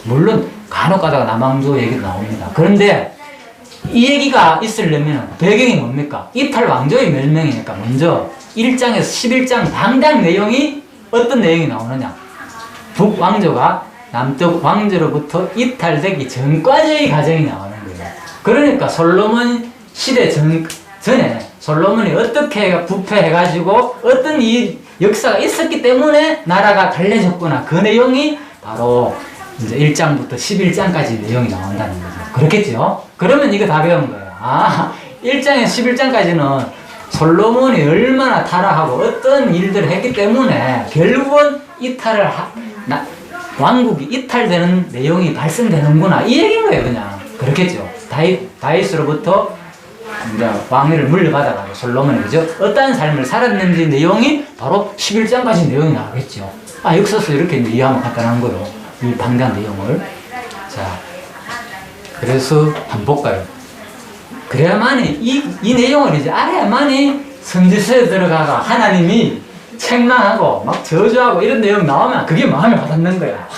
물론 간혹 가다가 남왕조 얘기도 나옵니다. 그런데 이 얘기가 있으려면 배경이 뭡니까? 이탈 왕조의 멸명이니까 먼저 1장에서 11장 당장 내용이 어떤 내용이 나오느냐? 북왕조가 남쪽 왕조로부터 이탈되기 전까지의 과정이 나오는 거예요. 그러니까 솔로몬 시대 전에 솔로몬이 어떻게 부패해가지고 어떤 이 역사가 있었기 때문에 나라가 갈려졌구나. 그 내용이 바로 이제 1장부터 11장까지 내용이 나온다는 거죠. 그렇겠죠? 그러면 이거 다 배운 거예요. 아, 1장에서 11장까지는 솔로몬이 얼마나 타락하고 어떤 일들을 했기 때문에 결국은 왕국이 이탈되는 내용이 발생되는구나. 이 얘기인 거예요, 그냥. 그렇겠죠? 다윗으로부터 이제 왕위를 물려받아가지고 솔로몬이 그죠? 어떠한 삶을 살았는지 내용이 바로 11장까지 내용이 나오겠죠. 아, 역사서 이렇게 이해하면 간단한 거요. 이 방대한 내용을. 자, 그래서 한번 볼까요? 그래야만이 이 내용을 이제 알아야만이 선지서에 들어가가 하나님이 책망하고 막 저주하고 이런 내용 나오면 그게 마음에 와닿는 거야. 와,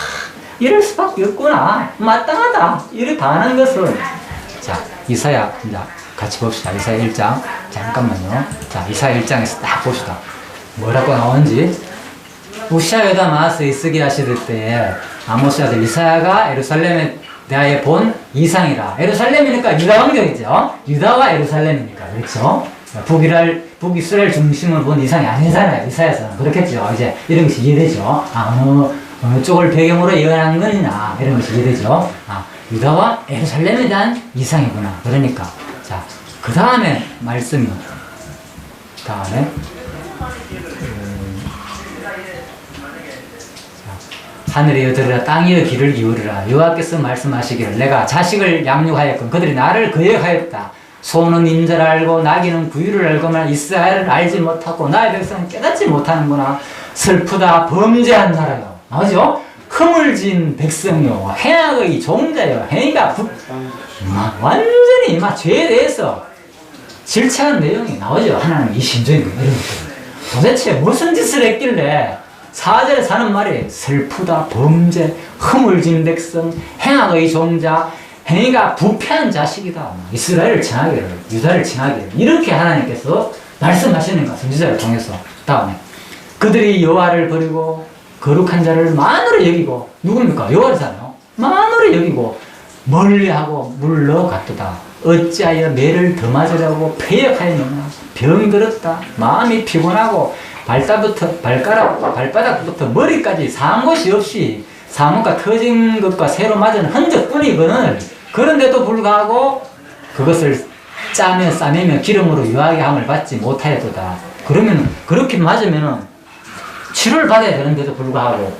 이럴 수밖에 없구나. 마땅하다. 이렇게 반하는 것은. 자, 이사야 이제 같이 봅시다. 이사야 1장. 잠깐만요. 자, 이사야 1장에서 딱 봅시다. 뭐라고 나오는지. 우시아 여다 마하스 이스기야 시대 때에 아모스 아들 이사야가 예루살렘에 대하여 본 이상이라. 예루살렘이니까 유다 왕정이죠. 유다와 예루살렘이니까. 그렇죠? 북이스라엘 중심을 본 이상이 아니잖아요. 이사야서는. 그렇겠죠. 이제 이런 것이 이해되죠. 아, 어느 쪽을 배경으로 예언한 거냐. 이런 것이 이해되죠. 아, 유다와 예루살렘에 대한 이상이구나. 그러니까. 자, 그 다음에 말씀이. 다음에. 하늘이여 들으라 땅이여 귀를 기울이라 여호와께서 말씀하시기를 내가 자식을 양육하였건 그들이 나를 거역하였다. 소는 인자를 알고 나귀는 구유를 알고만 이스라엘을 알지 못하고 나의 백성은 깨닫지 못하는구나. 슬프다 범죄한 나라요. 나오죠? 허물진 백성요 행악의 종자요. 행위가 완전히 막 죄에 대해서 질책한 내용이 나오죠. 하나님 이 심정이 이런 것들. 도대체 무슨 짓을 했길래 4절에 사는 말이 슬프다, 범죄, 허물진 백성, 행악의 종자, 행위가 부패한 자식이다. 이스라엘을 칭하기를, 유다를 칭하기를 이렇게 하나님께서 말씀하시는가 선지자를 통해서. 다음에 그들이 여호와를 버리고 거룩한 자를 만으로 여기고 누굽니까? 여호와잖아요. 만으로 여기고 멀리하고 물러갔도다. 어찌하여 매를 더 맞으려고 패역하였느냐. 병들었다. 마음이 피곤하고 발바닥부터 머리까지 상한 곳이 없이 상어가 터진 것과 새로 맞은 흔적뿐이거늘 그런데도 불구하고 그것을 짜며 싸매며 기름으로 유하게 함을 받지 못하였도다. 그러면 그렇게 맞으면은 치료를 받아야 되는데도 불구하고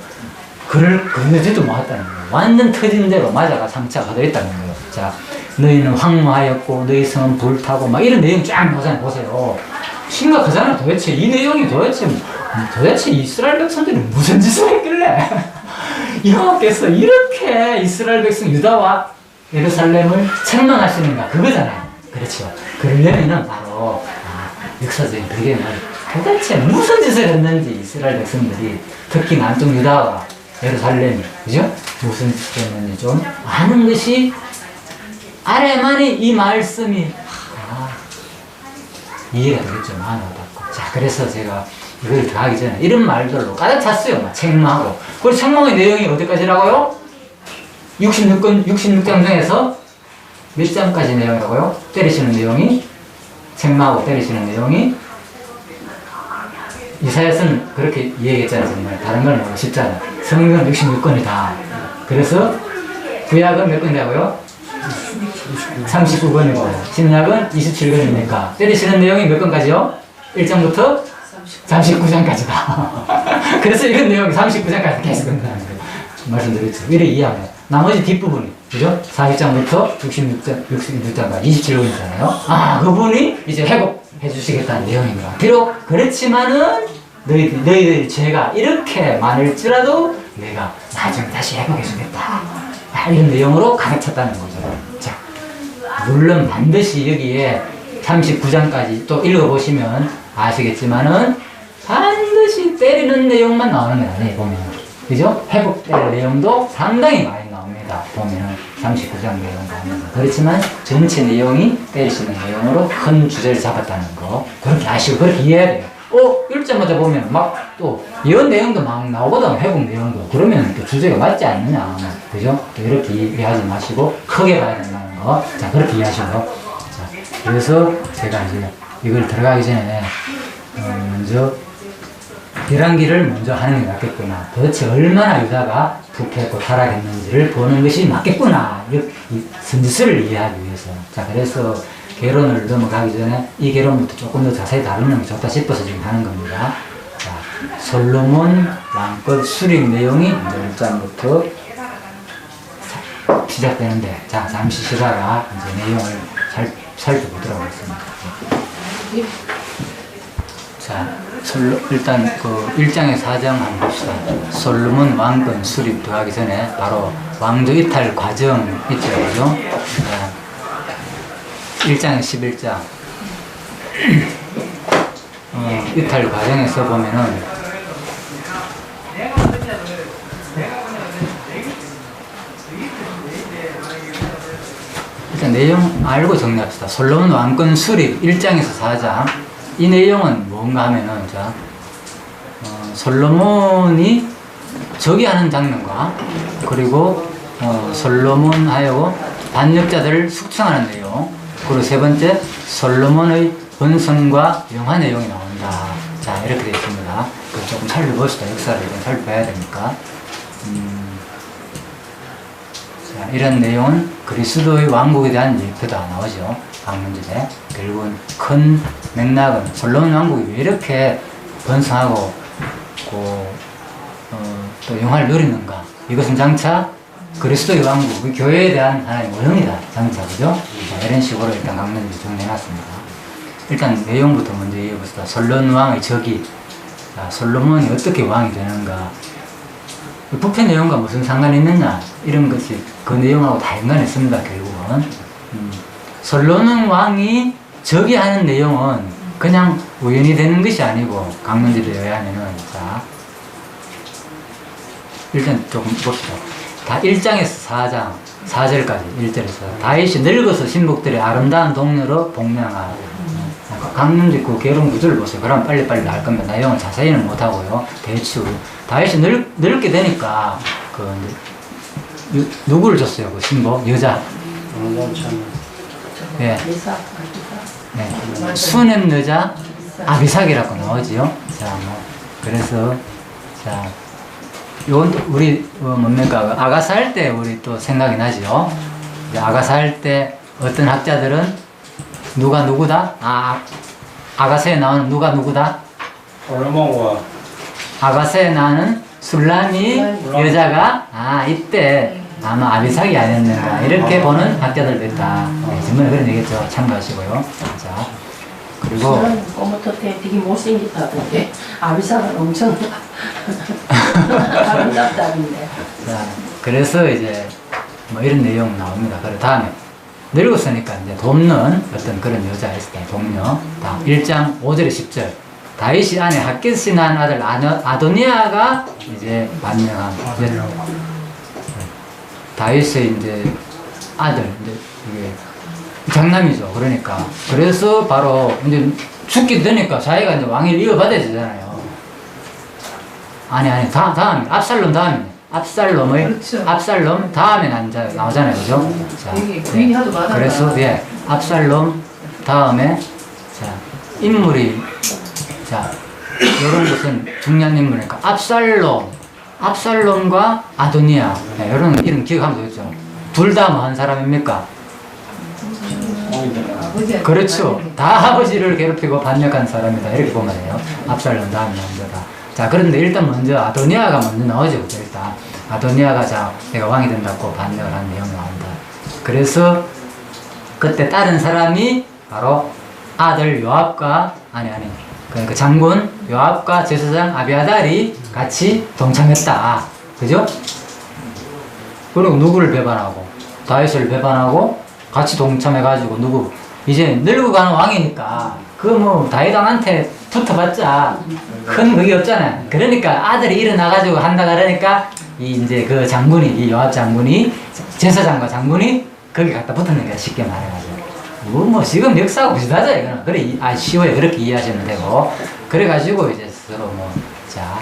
그러지도 못했다는 거예요. 완전 터진 대로 맞아가 상처가 되었다는 거예요. 자, 너희는 황무하였고 너희 성은 불타고 막 이런 내용 쫙 보세요. 심각하잖아. 도대체 이 내용이 도대체 이스라엘 백성들이 무슨 짓을 했길래 여호와께서 이렇게 이스라엘 백성 유다와 예루살렘을 책망하시는가 그거잖아요. 그렇죠. 그러려면은 바로 역사적인 배경을 도대체 무슨 짓을 했는지 이스라엘 백성들이 특히 남쪽 유다와 예루살렘이 그죠? 무슨 짓을 했는지 좀 아는 것이 알아야만이 이 말씀이 이해가 되겠죠. 마음을 받고. 자, 그래서 제가 이걸 더 하기 전에 이런 말들로 가득 찼어요. 막 책망하고. 그리고 책망의 내용이 어디까지라고요? 66장 중에서 몇 장까지 내용이라고요? 때리시는 내용이? 책망하고 때리시는 내용이? 이사야서는 그렇게 이해했잖아요. 정말. 다른 건 너무 쉽잖아요. 성경은 66권이다. 그래서 구약은 몇 권이라고요? 39권이고 신약은 27권이니까 때리시는 내용이 몇 권까지요? 1장부터 39장까지다. 그래서 이런 내용이 39장까지 계속 된다는 거예요. 말씀드렸죠. 이렇게 이해하면 나머지 뒷부분이 그죠? 40장부터 66장까지 27권이잖아요. 그분이 이제 회복해 주시겠다는 내용입니다. 비록 그렇지만은 너희들의 죄가 이렇게 많을지라도 내가 나중에 다시 회복해 주겠다. 이런 내용으로 가득 찼다는 거죠. 자, 물론 반드시 여기에 39장까지 또 읽어보시면 아시겠지만은 반드시 때리는 내용만 나오는 게 아니에요, 보면. 그죠? 회복될 내용도 상당히 많이 나옵니다. 있다. 보면은 39장 내용 가운데. 그렇지만 전체 내용이 때릴 수 있는 내용으로 큰 주제를 잡았다는 거. 그렇게 아시고 그렇게 이해해야 돼요. 읽자마자 보면 막 또 예언 내용도 막 나오거든. 회복 내용도. 그러면 또 주제가 맞지 않느냐. 그죠? 이렇게 이해하지 마시고 크게 봐야 된다는 거. 자, 그렇게 이해하시고. 자, 그래서 제가 이제 이걸 들어가기 전에 먼저 계란기를 먼저 하는 게 낫겠구나. 도대체 얼마나 유다가 부패했고 타락했는지를 보는 것이 맞겠구나. 이 선지서를 이해하기 위해서. 자, 그래서 개론을 넘어가기 전에 이 개론부터 조금 더 자세히 다루는 게 좋다 싶어서 지금 하는 겁니다. 자, 솔로몬 왕권 수립 내용이 이제 1장부터 시작되는데, 자, 잠시 쉬다가 이제 내용을 살펴보도록 하겠습니다. 자, 일단 그 1장의 4장 한번 봅시다. 솔로몬 왕권 수립 들어가기 전에 바로 왕조 이탈 과정 있죠, 그죠? 1장의 11장. 이탈 과정에서 보면은 일단 내용 알고 정리합시다. 솔로몬 왕권 수립 1장에서 4장. 이 내용은 뭔가 하면은, 자, 솔로몬이 저기하는 장면과, 그리고, 솔로몬 하여고 반역자들을 숙청하는 내용, 그리고 세 번째, 솔로몬의 번성과 영화 내용이 나온다. 자, 이렇게 되어 있습니다. 그 조금 살펴봅시다. 역사를 좀 살펴봐야 되니까. 자, 이런 내용은 그리스도의 왕국에 대한 예표다 나오죠. 방문집에. 결국은 큰 맥락은 솔로몬 왕국이 왜 이렇게 번성하고 또 영화를 누리는가. 이것은 장차 그리스도의 왕국, 그 교회에 대한 하나의 모형이다. 장차, 그죠? 자, 이런 식으로 일단 강론을 정리해놨습니다. 일단 내용부터 먼저 이해해봅시다. 솔로몬 왕의 적이, 자, 솔로몬이 어떻게 왕이 되는가. 부패 내용과 무슨 상관이 있느냐. 이런 것이 그 내용하고 다 연관했습니다. 결국은. 솔로몬 왕이 적이 하는 내용은 그냥 우연히 되는 것이 아니고, 강론집에 의하면은, 자, 일단 조금 봅시다. 다 1장에서 4장, 4절까지, 1절에서. 다윗이 늙어서 신복들의 아름다운 동료로 복명하고. 강론집 그 개론 구조를 보세요. 그럼 빨리빨리 나올 겁니다. 내용을 자세히는 못하고요. 대충. 다윗이 늙게 되니까, 누구를 줬어요? 그 신복? 여자. 예. 네. 수넴 여자 아비삭이라고 나오지요. 자, 그래서, 자, 요건 또 우리, 뭡니까. 아가사 할 때 우리 또 생각이 나지요. 아가사 할 때 어떤 학자들은 누가 누구다? 아가사에 나오는 누가 누구다? 솔로몬과 아가사에 나오는 술람이 여자가, 이때 아마 아비삭이 아니었는가. 이렇게 보는 학자들도 있다. 네, 전번에 그런 얘기했죠. 참고하시고요. 자, 그리고. 꼬부터 되게 못생겼다던데. 아비삭은 엄청 아름답다던데. 자, 그래서 이제 뭐 이런 내용 나옵니다. 그리고 다음에 늙었으니까 이제 돕는 어떤 그런 여자가 있었다. 동료. 다음 1장 5절에 10절. 다윗이 아내 핫겟이 난 아들 아도니아가 이제 만명한. 다윗의 이제 아들, 이제 이게 장남이죠. 그러니까. 그래서 바로 이제 죽게 되니까 자기가 이제 왕위를 이어받아야 되잖아요. 아니, 다음, 압살롬 다음에. 압살롬의, 그렇죠. 압살롬 다음에 나오잖아요. 그죠? 자, 부인이 하도 많아. 그래서, 예, 압살롬 다음에, 자, 인물이, 자, 이런 것은 중요한 인물이니까. 압살롬과 아도니아. 네, 이런 이름 기억하면 되겠죠. 둘 다 뭐 한 사람입니까? 그렇죠. 다 아버지를 괴롭히고 반역한 사람이다. 이렇게 보면 돼요. 압살롬 다음에 남자다. 자, 그런데 일단 먼저 아도니아가 먼저 나오죠. 일단. 아도니아가 자, 내가 왕이 된다고 반역을 한 내용이 나온다. 그래서 그때 다른 사람이 바로 아들 요압과, 그러니까 장군 요압과 제사장 아비아달이 같이 동참했다. 그죠? 그리고 누구를 배반하고? 다윗을 배반하고 같이 동참해가지고 이제 늙어가는 왕이니까 그 뭐 다윗 왕한테 붙어봤자 큰 그게 없잖아요. 그러니까 아들이 일어나가지고 한다 그러니까 이제 그 장군이, 이 요압 장군이 제사장과 장군이 거기 갖다 붙었는 거야, 쉽게 말해가지고. 뭐 지금 역사하고 비슷하죠, 이거는. 그래, 쉬워요. 그렇게 이해하시면 되고. 그래가지고 이제 서로 자,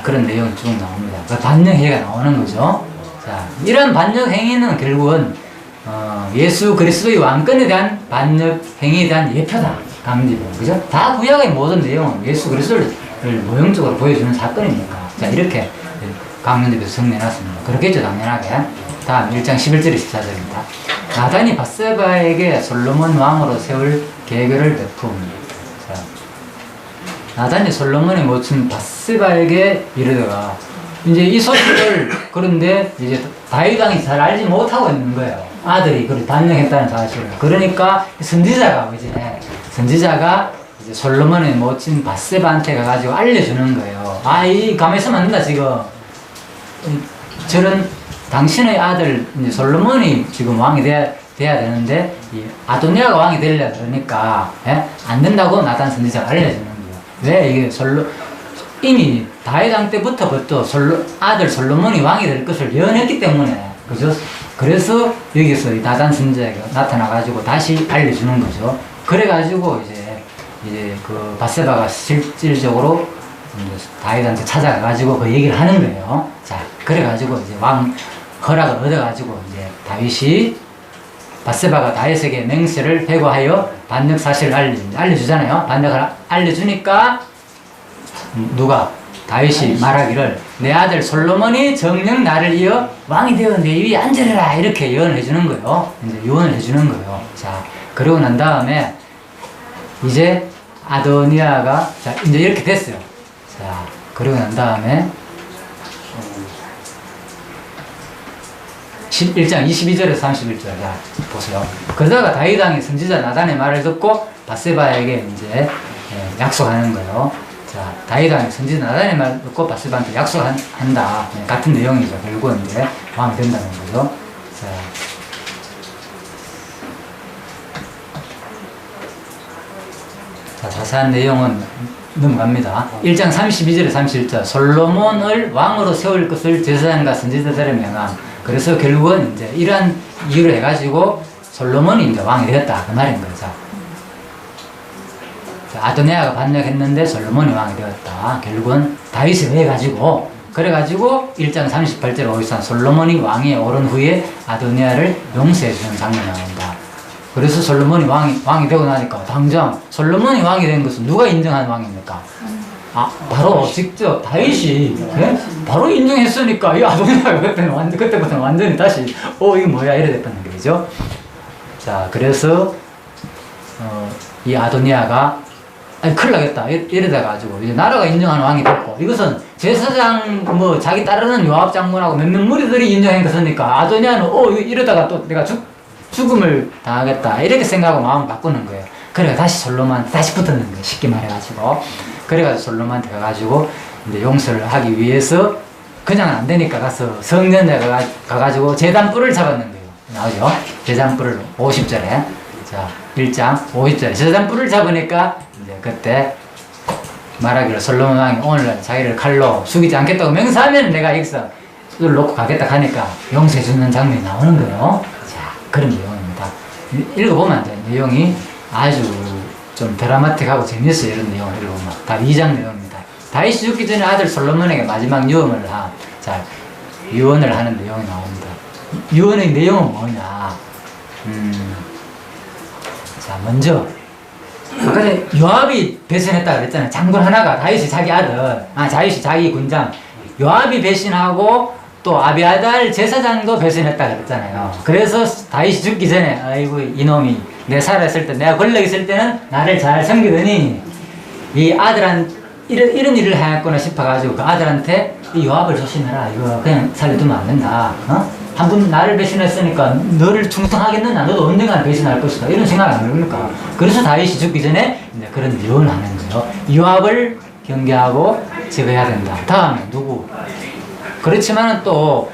그런 내용이 쭉 나옵니다. 그 반역행위가 나오는 거죠. 자, 이런 반역행위는 결국은, 예수 그리스도의 왕권에 대한 반역행위에 대한 예표다. 강제로. 그죠? 다 구약의 모든 내용은 예수 그리스도를 모형적으로 보여주는 사건이니까. 자, 이렇게 강론집에서 정리해놨습니다. 그렇겠죠, 당연하게. 다음 1장 11절 14절입니다. 나단이 밧세바에게 솔로몬 왕으로 세울 계획을 베푸옵니다. 자, 나단이 솔로몬의 모친 밧세바에게 이르다가 이제 이 소식을 그런데 이제 다윗 왕이 잘 알지 못하고 있는 거예요. 아들이 그걸 반역했다는 사실을. 그러니까 선지자가 이제 솔로몬의 모친 밧세바한테 가가지고 알려주는 거예요. 이 가만히 있으면 안 된다 지금. 저는 당신의 아들 이제 솔로몬이 지금 왕이 돼야 되는데 이 아도니아가 왕이 되려 그러니까 안 된다고 나단 선지자가 알려주는 거예요. 왜 이게 이미 다윗 왕 때부터 아들 솔로몬이 왕이 될 것을 예언했기 때문에 그죠? 그래서 여기서 나단 선지자가 나타나가지고 다시 알려주는 거죠. 그래가지고 이제 그 밧세바가 실질적으로 다윗한테 찾아가가지고 그 얘기를 하는 거예요. 자, 그래가지고 이제 왕 허락을 얻어가지고 이제 다윗이 밧세바가 다윗에게 맹세를 회고하여 반역 사실을 알려주잖아요. 반역을 알려주니까 누가? 다윗이 말하기를 내 아들 솔로몬이 정녕 나를 이어 왕이 되어 내 위에 앉으리라 이렇게 예언을 해주는 거예요. 이제 유언을 해주는 거예요. 자, 그러고 난 다음에 이제 아도니아가 자 이제 이렇게 됐어요. 자, 그러고 난 다음에 1장 22절에서 31절 자 보세요. 그러다가 다윗 왕이 선지자 나단의 말을 듣고 밧세바에게 이제 약속하는 거예요. 자, 다윗 왕이 선지자 나단의 말을 듣고 밧세바한테 약속한다. 같은 내용이죠. 결국은 이제 왕이 된다는 거죠. 자, 자세한 내용은 넘어갑니다. 1장 32절에 31절 솔로몬을 왕으로 세울 것을 제사장과 선지자들에 명함. 그래서 결국은 이제 이러한 이유를 해가지고 솔로몬이 이제 왕이 되었다 그 말인 거죠. 아도니아가 반역했는데 솔로몬이 왕이 되었다. 결국은 다윗이 해가지고 그래가지고 1장 38절 53 솔로몬이 왕위에 오른 후에 아도니아를 용서해 주는 장면이 나온다. 그래서 솔로몬이 왕이 되고 나니까 당장 솔로몬이 왕이 된 것은 누가 인정한 왕입니까? 바로 직접 다윗이 바로 인정했으니까 이 아도니아가 그때부터는 완전히 다시 이거 뭐야 이래 됐다는 거죠. 자, 그래서 이 아도니아가 큰일 나겠다 이러다 가지고 이제 나라가 인정하는 왕이 됐고 이것은 제사장 자기 따르는 요압 장군하고 몇몇 무리들이 인정한 것이니까 아도니아는 이러다가 또 내가 죽음을 당하겠다 이렇게 생각하고 마음을 바꾸는 거예요. 그래가 다시 솔로몬한테 다시 붙었는 거예요. 쉽게 말해가지고 그래가지고 솔로몬한테 가가지고 이제 용서를 하기 위해서 그냥 안 되니까 가서 성전에 가가지고 제단뿔을 잡았는 거예요. 나오죠? 제단뿔을 50절에 자 1장 50절에 제단뿔을 잡으니까 이제 그때 말하기를 솔로몬 왕이 오늘날 자기를 칼로 죽이지 않겠다고 맹세하면 내가 여기서 술 놓고 가겠다 하니까 용서해 주는 장면이 나오는 거예요. 자, 그런 내용입니다. 읽어보면 이제 내용이 아주 좀 드라마틱하고 재밌어요. 이런 내용을 읽어보면 다 2장 내용입니다. 다윗이 죽기 전에 아들 솔로몬에게 마지막 유언을 하는 내용이 나옵니다. 유언의 내용은 뭐냐? 자, 먼저 아까 전에 요압이 배신했다 그랬잖아요. 장군 하나가 다윗이 자기 아들, 다윗이 자기 군장 요압이 배신하고 또 아비아달 제사장도 배신했다 그랬잖아요. 그래서 다윗이 죽기 전에 아이고 이놈이 내 살아있을 때 내가 권력 있을 때는 나를 잘 섬기더니 이 아들한 이런 일을 하였구나 싶어가지고 그 아들한테 이 요압을 조심해라. 이거 그냥 살려두면 안 된다. 한 번 나를 배신했으니까 너를 충성하겠느냐? 너도 언젠가 배신할 것이다. 이런 생각 안 해봅니까? 그래서 다윗이 죽기 전에 이제 그런 예언을 하는 거예요. 요압을 경계하고 제거해야 된다. 다음에 누구? 그렇지만은 또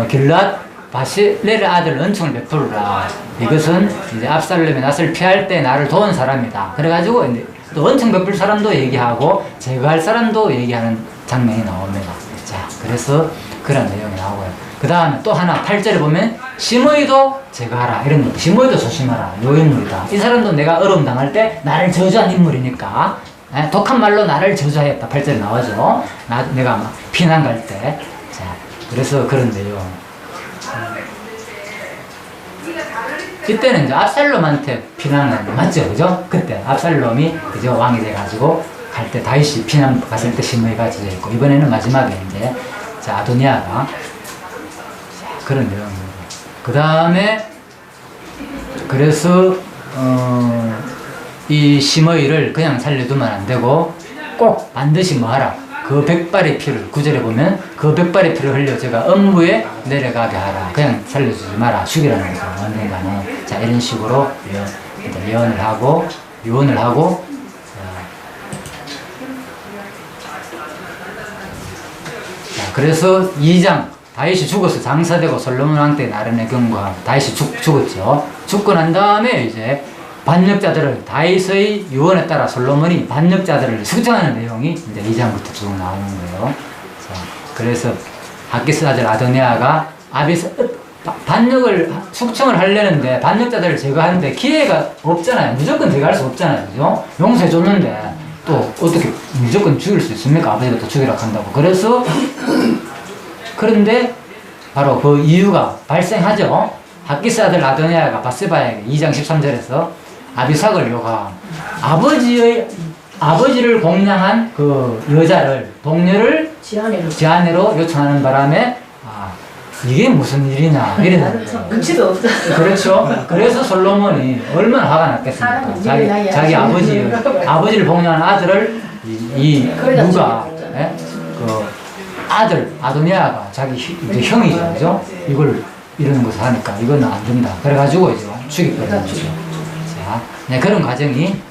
길앗 바실레의 아들 은총을 베풀라. 이것은 이제 압살롬의 낯을 피할 때 나를 도운 사람이다. 그래가지고 이제 또 은총 베풀 사람도 얘기하고 제거할 사람도 얘기하는 장면이 나옵니다. 자, 그래서 그런 내용이 나오고요. 그 다음에 또 하나 8절에 보면 심의도 제거하라 이런 거. 심의도 조심하라. 요 인물이다. 이 사람도 내가 어려움 당할 때 나를 저주한 인물이니까 독한 말로 나를 저주하였다. 8절에 나와죠. 내가 막 피난 갈 때. 자, 그래서 그런 내용. 이때는 이제 압살롬한테 피난한 맞죠, 그죠? 그때 압살롬이 그죠 왕이 돼가지고 갈 때 다윗이 피난 갔을 때 심의가 져져 있고 이번에는 마지막에 이제 자 아도니아가 자, 그런 내용입니다. 그 다음에 그래서 이 심의를 그냥 살려두면 안 되고 꼭 반드시 뭐 하라. 그 백발의 피를 구절에 보면 그 백발의 피를 흘려 제가 음부에 내려가게 하라. 그냥 살려주지 마라. 죽이라는 거죠. 언젠가는. 자 이런 식으로 예언을 하고 유언을 하고 자, 그래서 2장 다윗이 죽어서 장사되고 솔로몬 왕 때 나른의 경과 다윗이 죽었죠. 죽고 난 다음에 이제 반역자들을 다윗의 유언에 따라 솔로몬이 반역자들을 숙청하는 내용이 이제 2장부터 쭉 나오는 거예요. 자, 그래서 하기스 아들 아도니아가 반역을 숙청을 하려는데 반역자들을 제거하는데 기회가 없잖아요. 무조건 제거할 수 없잖아요. 그죠? 용서해 줬는데 또 어떻게 무조건 죽일 수 있습니까? 아버지가 또 죽이라고 한다고. 그래서 그런데 바로 그 이유가 발생하죠. 하기스 아들 아도니아가 바세바에게 2장 13절에서 아비삭을 요구함. 아버지를 공양한 그 여자를 동료를 제아내로 요청하는 바람에 이게 무슨 일이냐 이랬는데 눈치도 없어. 그렇죠. 그래서 솔로몬이 얼마나 화가 났겠습니까? 자기 아버지를 복양한 아들을 누가 그 아들 아도니아가 자기 이제 형이죠, 그죠? 이걸 이러는 것을 하니까 이거는 안 된다. 그래가지고 이제 죽이버리는 거죠. 자, 네, 그런 과정이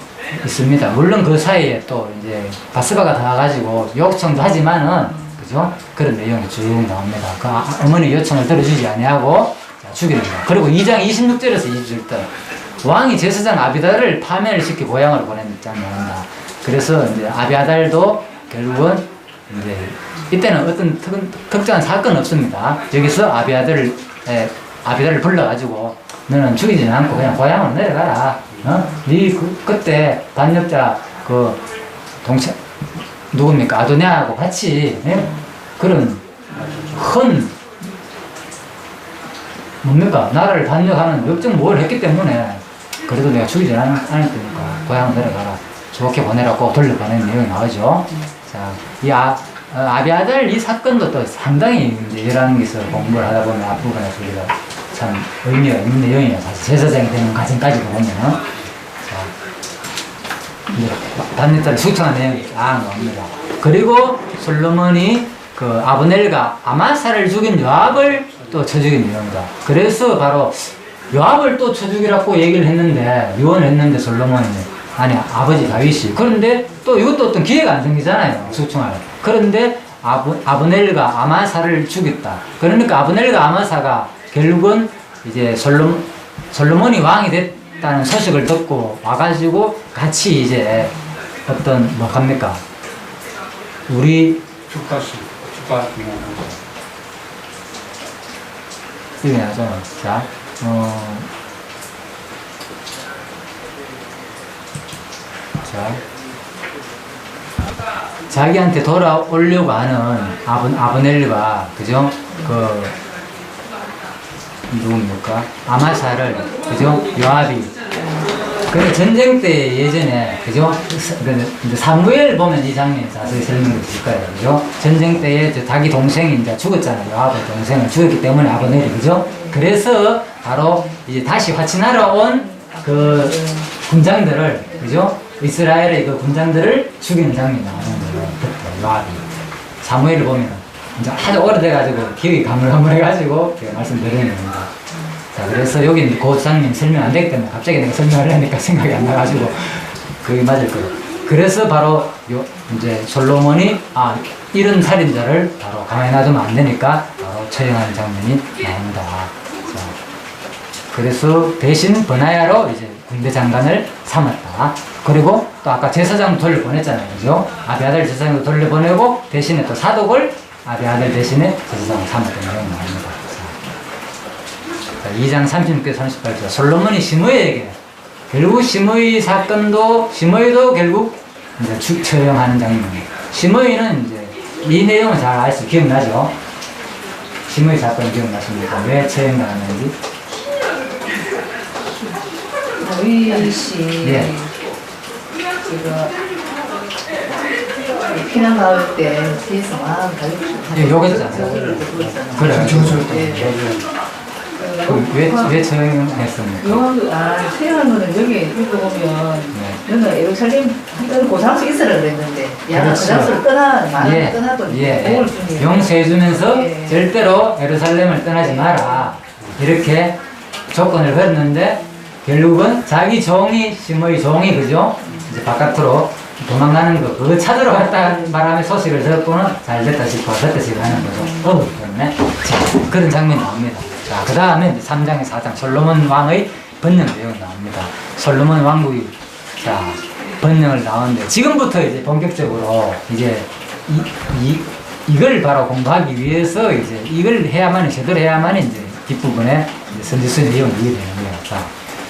있습니다. 물론 그 사이에 또 이제 바스바가 나와가지고 요청도 하지만은 그죠? 그런 내용이 쭉 나옵니다. 그 어머니 요청을 들어주지 아니하고 죽이는 거예요. 그리고 2장 26절에서 20절 왕이 제사장 아비달을 파멸을 시켜 고향으로 보냈다는 나옵니다. 그래서 이제 아비아달도 결국은 이제 이때는 어떤 특정한 사건은 없습니다. 여기서 아비아달을 불러가지고 너는 죽이지는 않고 그냥 고향으로 내려가라. 네 그때 반역자 그 동생 누굽니까? 아도니아하고 같이 그런 뭡니까? 나라를 반역하는 역정목을 했기 때문에 그래도 내가 죽이지 않을 테니까 고향으로 내려가라. 좋게 보내라고 돌려보내는 내용이 나오죠. 자, 이 아비아달 이 사건도 또 상당히 이제 열왕기서 공부를 하다 보면 앞부분에 우리가 참 의미가 있는 내용이에요. 사실 제사장이 되는 과정까지도 보면은. 반역자를 숙청한 내용이 딱 나옵니다. 그리고 솔로몬이 그 아브넬과 아마사를 죽인 요압을 또 쳐 죽인 내용이다. 그래서 바로 요압을 또 쳐 죽이라고 얘기를 했는데 유언을 했는데 솔로몬이 아니 아버지 다윗이 그런데 또 이것도 어떤 기회가 안 생기잖아요. 숙청할. 그런데 아브넬과 아마사를 죽였다. 그러니까 아브넬과 아마사가 결국은 이제 솔로몬이 왕이 됐다는 소식을 듣고 와가지고 같이 이제 어떤 뭐 합니까? 우리 축가 이게 나죠. 자, 자기한테 돌아오려고 하는 아브넬과 그죠? 그 누굽니까? 아마사를 그죠? 요압이 그 전쟁 때 예전에 그죠? 그 사무엘 보면 이 장면이 자세히 설명을 드릴 거예요. 그죠? 전쟁 때에 자기 동생이 이제 죽었잖아요. 요압의 동생을 죽였기 때문에 아브넬이 그죠? 그래서 바로 이제 다시 화친하러 온 그 군장들을 그죠? 이스라엘의 그 군장들을 죽이는 장면이 나오는 거예요. 그때 요압이 사무엘을 보면 이제 아주 오래돼가지고 기억이 가물가물해가지고 제가 말씀드리는 겁니다. 자, 그래서 여기 그 장면 설명 안 되기 때문에 갑자기 내가 설명을 하니까 생각이 안 나가지고 그게 맞을 거예요. 그래서 바로 이제 솔로몬이 이런 살인자를 바로 가만히 놔두면 안 되니까 바로 처형하는 장면이 나옵니다. 자, 그래서 대신 버나야로 이제 군대 장관을 삼았다. 그리고 또 아까 제사장 돌려보냈잖아요. 그죠? 아비아달 제사장도 돌려보내고 대신에 또 사독을 아들 대신에 제사장을 삼았던 내용이 나옵니다. 자, 2장 36절 38절 솔로몬이 시므이에게 결국 시므이도 결국 이제 처형하는 장면입니다. 시므이는 이제 이 내용을 잘 알수 기억나죠? 시므이 사건 기억나십니까? 왜 처형당했는지? 노이씨 예. 지금 피난 가을 때 뒤에서 막 예, 욕했잖아요. 그래, 왜 처형했습니까? 수행한 거는 여기 보면 너는 예루살렘 한 고상수 있으라 그랬는데 야가 그 그렇죠. 장소를 떠나더니 목을 주니 용서해주면서 예. 절대로 예루살렘을 떠나지 마라 이렇게 조건을 걸었는데 결국은 자기 종이 시므이 종이 그죠? 이제 바깥으로 도망가는 거 그거 찾으러 갔다는 바람에 소식을 듣고는 잘 됐다 싶어 됐다시 하는 거죠. 때문에 자, 그런 장면이 나옵니다. 자, 그 다음에 3장에 4장 솔로몬 왕의 번영 내용이 나옵니다. 솔로몬 왕국이 자 번영을 나오는데 지금부터 이제 본격적으로 이제 이걸 바로 공부하기 위해서 이제 이걸 해야만 제대로 해야만 이제 뒷부분에 이제 선지서 내용이 이해되는 거예요. 자,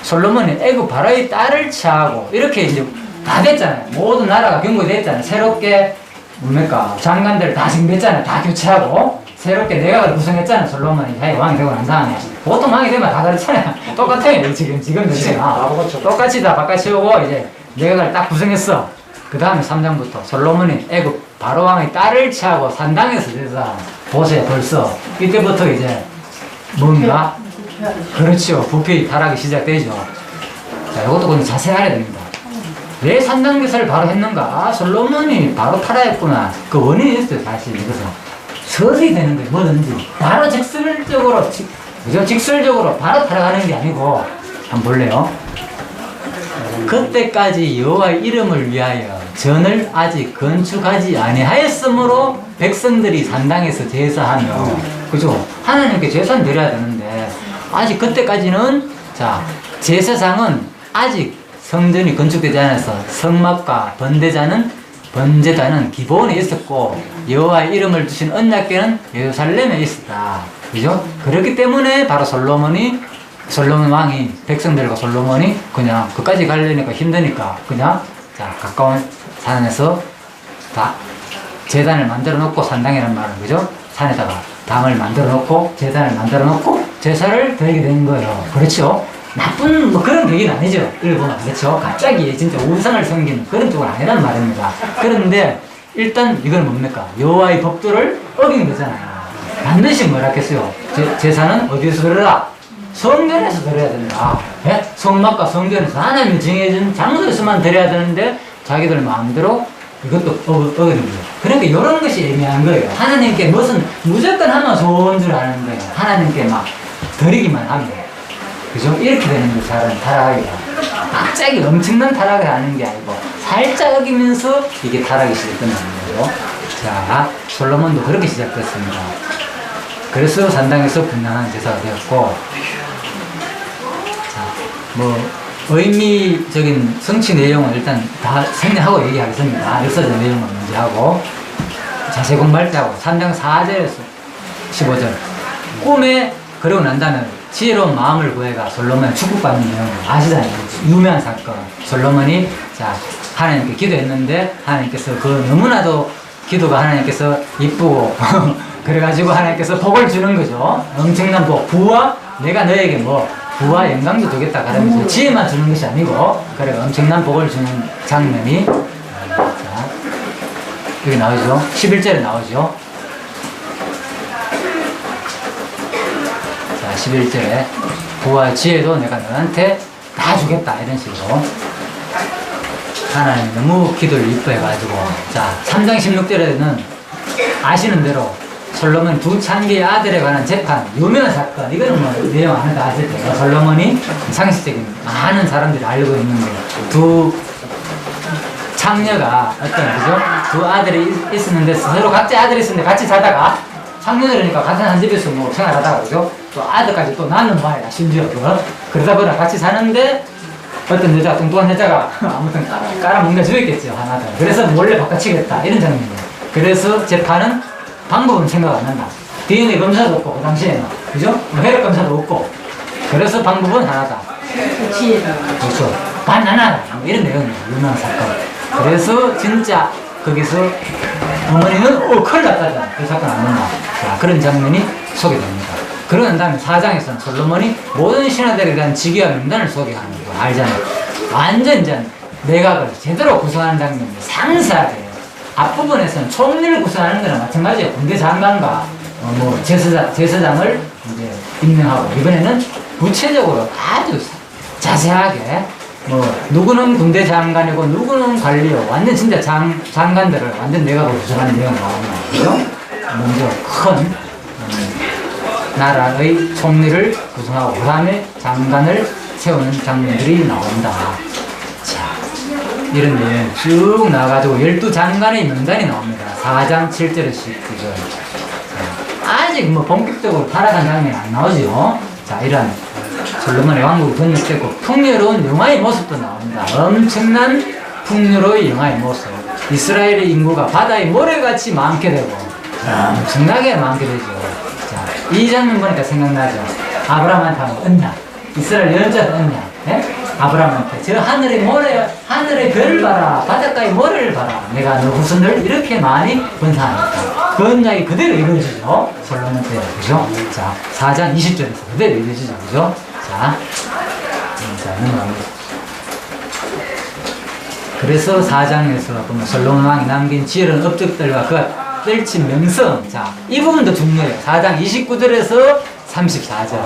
솔로몬이 애굽 바로의 딸을 취하고 이렇게 이제 다 됐잖아요. 모든 나라가 경고됐잖아요. 새롭게 뭡니까 장관들 다 징배했잖아요. 다 교체하고 새롭게 내각을 구성했잖아요. 솔로몬이 왕이 되고 난 다음에 보통 왕이 되면 다 그렇잖아요. 똑같아요. 지금도 똑같이 다 바꿔치우고 이제 내각을 딱 구성했어. 그 다음에 3장부터 솔로몬이 애굽 바로 왕의 딸을 취하고 산당에서 제사 보세요. 벌써 이때부터 이제 뭔가 그렇죠. 부패 타락이 시작되죠. 자, 이것도 그냥 자세히 알아야 됩니다. 왜 산당제사를 바로 했는가? 솔로몬이 바로 타락했구나. 그 원인이 있어요. 사실 이것은 서서히 되는 거예요. 뭐든지 바로 직설적으로 그죠? 직설적으로 바로 타락하는 게 아니고 한번 볼래요? 그때까지 여호와의 이름을 위하여 전을 아직 건축하지 아니하였으므로 백성들이 산당에서 제사하며 그죠? 하나님께 제사는 드려야 되는데 아직 그때까지는 자 제사장은 아직 성전이 건축되지 않아서 성막과 번제단은 기본에 있었고 여호와의 이름을 두신 언약궤는 예루살렘에 있었다. 그죠? 그렇기 때문에 바로 솔로몬 왕이 백성들과 솔로몬이 그냥 그까지 가려니까 힘드니까 그냥 자 가까운 산에서 다 제단을 만들어 놓고 산당이라는 말은 그죠? 산에다가 당을 만들어 놓고 제단을 만들어 놓고 제사를 드리게 된 거예요. 그렇죠? 나쁜 뭐 그런 얘기는 아니죠. 일본은 그렇죠. 갑자기 진짜 우상을 섬기는 그런 쪽은 아니란 말입니다. 그런데 일단 이건 뭡니까? 여호와의 법도를 어긴 거잖아요. 반드시 뭐라 했겠어요? 제사는 어디서 드려라? 성전에서 드려야 된다. 예? 성막과 성전에서 하나님이 정해준 장소에서만 드려야 되는데 자기들 마음대로 이것도 어기는 거예요. 그러니까 이런 것이 애매한 거예요. 하나님께 무조건 하면 좋은 줄 아는 거예요. 하나님께 막 드리기만 하면. 그죠? 이렇게 되는 거 잘은 타락이야. 갑자기 엄청난 타락을 하는 게 아니고 살짝 어기면서 이게 타락이 시작된다는 거죠. 자, 솔로몬도 그렇게 시작됐습니다. 그래서 산당에서 분명한 제사가 되었고, 자, 뭐 의미적인 성취 내용은 일단 다 설명하고 얘기하겠습니다. 역사적 내용은 먼저 하고 자세 공부할 때 하고 3장 4절에서 15절 꿈에 그러고 난 다음에 지혜로운 마음을 구해가 솔로몬이 축복받는 내용 아시잖아요. 유명한 사건. 솔로몬이 자 하나님께 기도했는데 하나님께서 그 너무나도 기도가 하나님께서 이쁘고 그래가지고 하나님께서 복을 주는 거죠. 엄청난 복. 부와 내가 너에게 뭐 부와 영광도 주겠다 그러면서 지혜만 주는 것이 아니고 그래 엄청난 복을 주는 장면이 자 여기 나오죠. 11절에 나오죠. 11절에 부와 지혜도 내가 너한테 다 주겠다 이런 식으로 하나님 너무 기도를 이뻐해가지고 자 3장 16절에는 아시는 대로 솔로몬 두 창기의 아들에 관한 재판 유명한 사건 이거는 뭐 내용 안 해도 아실 거예요. 솔로몬이 상식적인 많은 사람들이 알고 있는 게 두 창녀가 어떤 그죠? 두 아들이 있었는데 서로 각자 아들이 있었는데 같이 자다가 창녀들이니까 같은 한 집에서 뭐 생활하다가 그죠? 또 아들까지 또 낳는 말이야 심지어 그러다 보니 같이 사는데 어떤 여자 뚱뚱한 여자가 아무튼 깔아먹는 줄 있겠죠 하나들. 그래서 몰래 바꿔치겠다 이런 장면이에요. 그래서 재판은 방법은 생각 안 난다. DNA 검사도 없고, 그 당시에는. 그죠? 뭐 혈액 검사도 없고. 그래서 방법은 하나다. 지혜다. 그렇죠. 바나나! 이런 내용이에요. 유명한 사건. 그래서 진짜 거기서 어머니는 큰일 났다. 그 사건 안 된다. 자, 그런 장면이 소개됩니다. 그런 다음에 4장에서는 솔로몬이 모든 신하들에 대한 직위와 명단을 소개하는 거 알잖아요. 완전 이제 내각을 제대로 구성하는 장면이 상세하게. 앞부분에서는 총리를 구성하는 거랑 마찬가지예요. 군대 장관과 뭐 제사장을 이제 임명하고, 이번에는 구체적으로 아주 자세하게 뭐 누구는 군대 장관이고 누구는 관리요, 완전 진짜 장관들을 완전 내각으로 구성하는 내용이 나옵니다. 그죠? 먼저 큰 나라의 총리를 구성하고 그 다음에 장관을 세우는 장면들이 나온다. 자, 이런 내용 쭉 나와가지고 12장관의 명단이 나옵니다. 4장 7절에서 19절. 아직 뭐 본격적으로 타락한 장면이 안 나오죠. 자, 이런 솔로몬의 왕국이 건립되고 풍요로운 영화의 모습도 나옵니다. 엄청난 풍요로운 영화의 모습. 이스라엘의 인구가 바다의 모래같이 많게 되고 엄청나게 많게 되죠. 자, 이 장면 보니까 생각나죠. 아브라함한테 하면 언약. 이스라엘 연자는 언약. 예? 아브라함한테 저 하늘의 모래, 하늘의 별을 봐라, 바닷가의 모래를 봐라. 내가 너 후손을 이렇게 많이 번사하니까. 그 언약이 그대로 이루어지죠. 솔로몬 때. 그죠? 자, 4장 20절에서 그대로 이루어지죠. 그죠? 자, 넘어갑니다. 그래서 4장에서 보면 솔로몬 왕이 남긴 지혜로운 업적들과 그가 떨친 명성. 자, 이 부분도 중요해요. 4장 29절에서 34절.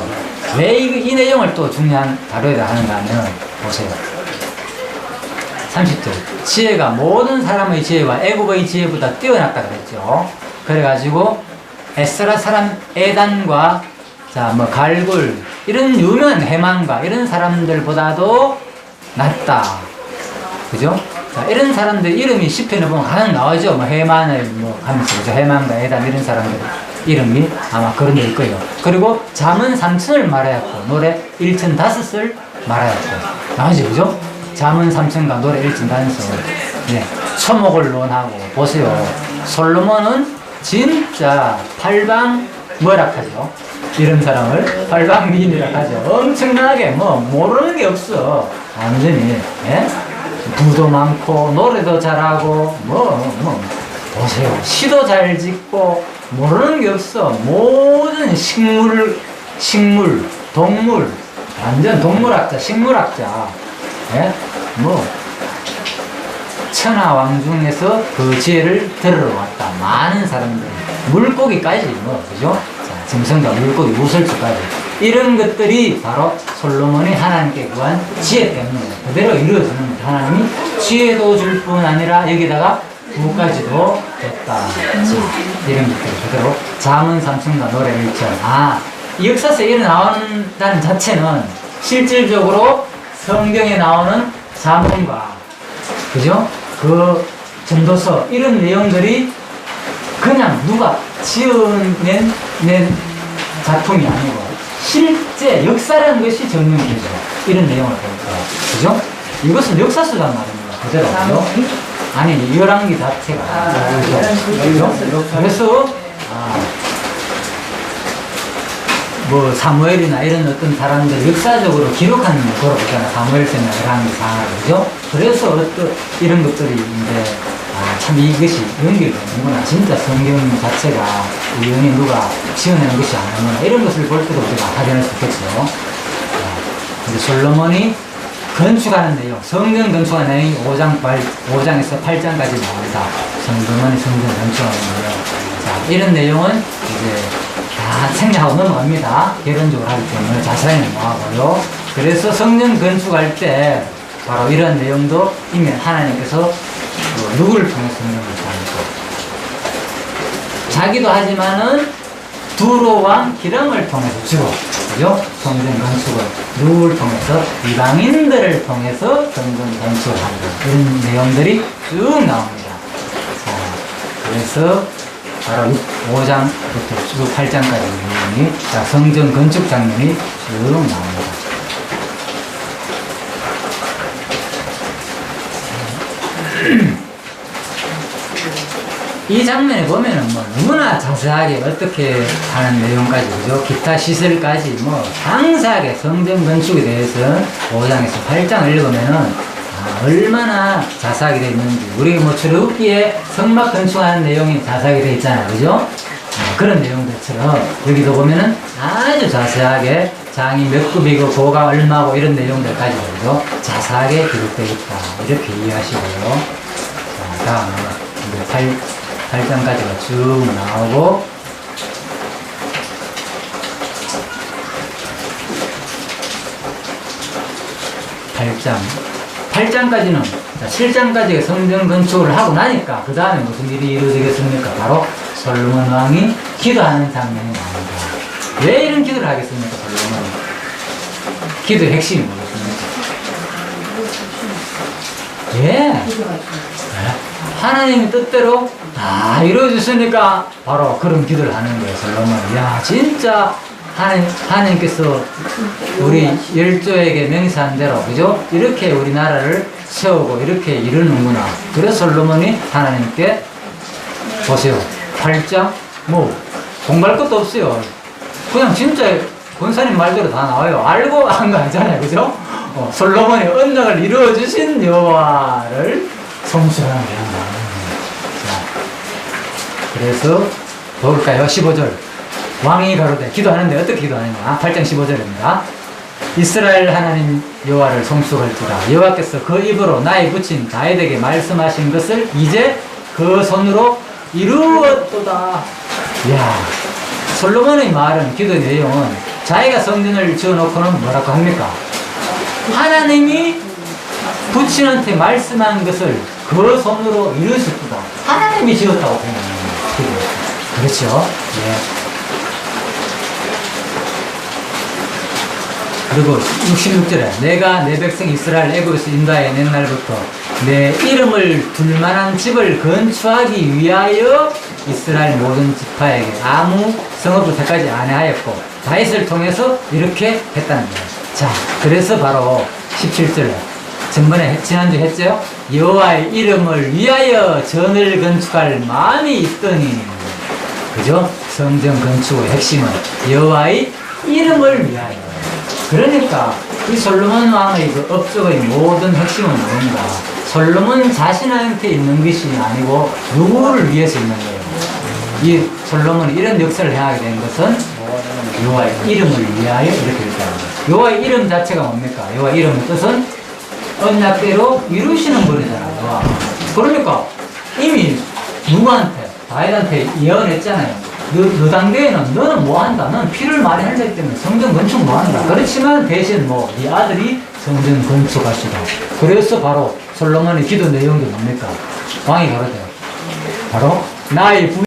왜 이 내용을 또 중요한 다뤄야 하는가 하면, 보세요. 30절. 지혜가 모든 사람의 지혜와 애굽의 지혜보다 뛰어났다 그랬죠. 그래가지고, 에스라 사람 에단과, 자, 뭐, 갈굴, 이런 유명한 해만과 이런 사람들보다도 낫다. 그죠? 자, 이런 사람들 이름이 시편에 보면 가장 나오죠. 뭐, 해만을 뭐, 하면서, 그죠? 해만과 에단 이런 사람들 이름이 아마 그런 데일 거예요. 그리고 잠언 3천을 말하였고, 노래 1천 5을 말하였고. 나오죠, 그죠? 잠언 3천과 노래 1천 5을. 네. 초목을 논하고, 보세요. 솔로몬은 진짜 팔방뭐락하죠. 이런 사람을 팔방미인이라고 하죠. 엄청나게 뭐 모르는 게 없어. 완전히. 예? 부도 많고 노래도 잘하고 보세요. 시도 잘 짓고 모르는 게 없어. 모든 식물, 동물, 완전 동물학자, 식물학자. 예? 뭐 천하왕 중에서 그 지혜를 들으러 왔다. 많은 사람들. 물고기까지 뭐, 그죠? 자, 짐승과 물고기, 우설주까지. 이런 것들이 바로 솔로몬이 하나님께 구한 지혜 때문에 그대로 이루어지는 거예요. 하나님이 지혜도 줄 뿐 아니라 여기다가 부까지도 줬다. 이런 것들이 그대로 잠언 3천과 노래 1천. 아, 이 역사에서 일어나온다는 자체는 실질적으로 성경에 나오는 잠언과, 그죠? 그 전도서, 이런 내용들이 그냥 누가 지어낸 작품이 아니고 실제 역사라는 것이 정리되죠. 이런 내용을 볼 거예요. 그죠? 이것은 역사서란 말입니다. 그대로. 아니, 열왕기 자체가. 그죠? 그래서, 뭐, 사무엘이나 이런 어떤 사람들 역사적으로 기록하는 거로 보잖아. 사무엘서나 열왕기 상하로. 그죠? 그래서 이런 것들이 이제, 참 이것이 연결되는구나. 진짜 성경 자체가 우연히 누가 지어내는 것이 아니구나. 이런 것을 볼 때도 우리가 확인할 수 있겠죠. 근데 솔로몬이 건축하는 내용, 성경 건축하는 내용이 5장에서 8장까지 나옵니다. 솔로몬이 성경 건축하는 내용. 자, 이런 내용은 이제 다 생략하고 넘어갑니다. 개론적으로 하기 때문에 자세히 넘어가고요. 그래서 성전 건축할 때 바로 이런 내용도 이미 하나님께서 누구를 통해서 성경을 하니까 자기도 하지만은 두로 왕 기름을 통해서 주로, 그죠? 성전 건축을 누구를 통해서 이방인들을 통해서 성전 건축을 하는 이런 내용들이 쭉 나옵니다. 자, 그래서 바로 5장부터 쭉 8장까지 내용이, 자, 성전 건축 장면이 쭉 나옵니다. 이 장면에 보면은 뭐 너무나 자세하게 어떻게 하는 내용까지, 그죠? 기타 시설까지 뭐 상세하게 성전 건축에 대해서는 5장에서 8장을 읽으면은 얼마나 자세하게 되어 있는지, 우리 뭐 출애굽기에 성막 건축하는 내용이 자세하게 되어 있잖아요, 그죠? 그런 내용들처럼 여기도 보면은 아주 자세하게 장이 몇 급이고 고가 얼마고 이런 내용들까지, 그죠? 자세하게 기록되어 있다, 이렇게 이해하시고요. 자, 다음에 이제 8장까지가 쭉 나오고, 팔 8장까지는, 7장까지 성전 건축을 하고 나니까 그 다음에 무슨 일이 이루어지겠습니까? 바로 솔로몬 왕이 기도하는 장면이 나옵니다. 왜 이런 기도를 하겠습니까? 솔로몬이 기도의 핵심이 뭐겠습니까? 예, 하나님의 뜻대로 다 이루어졌으니까 바로 그런 기도를 하는 거예요. 솔로몬이. 야, 진짜 하나님께서 우리 열조에게 맹세한 대로, 그죠? 이렇게 우리나라를 세우고 이렇게 이루는구나. 그래서 솔로몬이 하나님께, 보세요, 8장 뭐 공부할 것도 없어요. 그냥 진짜 권사님 말대로 다 나와요. 알고 한 거 아니잖아요, 그죠? 솔로몬이 언약을 이루어 주신 여호와를 성수하는 거예요. 그래서 볼까요? 15절. 왕이 가로되, 기도하는데 어떻게 기도하느냐? 8장 15절입니다. 이스라엘 하나님 여호와를 송축할지라. 여호와께서 그 입으로 나의 붙인 다윗에게 말씀하신 것을 이제 그 손으로 이루었도다. 이야, 솔로몬의 말은, 기도 내용은 자기가 성전을 지어놓고는 뭐라고 합니까? 하나님이 부친한테 말씀한 것을 그 손으로 이루셨다. 하나님이 지었다고 생각합니다. 그렇죠? 예. 그리고 66절에 내가 내 백성 이스라엘 애굽에서 인도하여 낸 날부터 내 이름을 둘만한 집을 건축하기 위하여 이스라엘 모든 지파에게 아무 성읍을 택하지 아니하였고 다윗을 통해서 이렇게 했다는 거예요. 자, 그래서 바로 17절에 지난주 했죠? 여호와의 이름을 위하여 전을 건축할 마음이 있더니, 그죠? 성전 건축의 핵심은 여호와의 이름을 위하여. 그러니까 이 솔로몬 왕의 그 업적의 모든 핵심은 뭔가? 솔로몬 자신한테 있는 것이 아니고 누구를 위해서 있는 거예요. 이 솔로몬이 이런 역사를 행하게 된 것은 여호와의 이름을 위하여 이렇게 됐다는 거예요. 여호와의 이름 자체가 뭡니까? 여호와의 이름의 뜻은 언약대로 이루시는 분이잖아요. 그러니까 이미 누구한테? 다윗한테 예언했잖아요. 너 당대에는 너는 뭐 한다? 너는 피를 많이 흘렸기 때문에 성전 건축 뭐 한다? 그렇지만 대신 뭐 네 아들이 성전 건축하시다. 그래서 바로 솔로몬의 기도 내용도 뭡니까? 왕이 가로되 바로 나의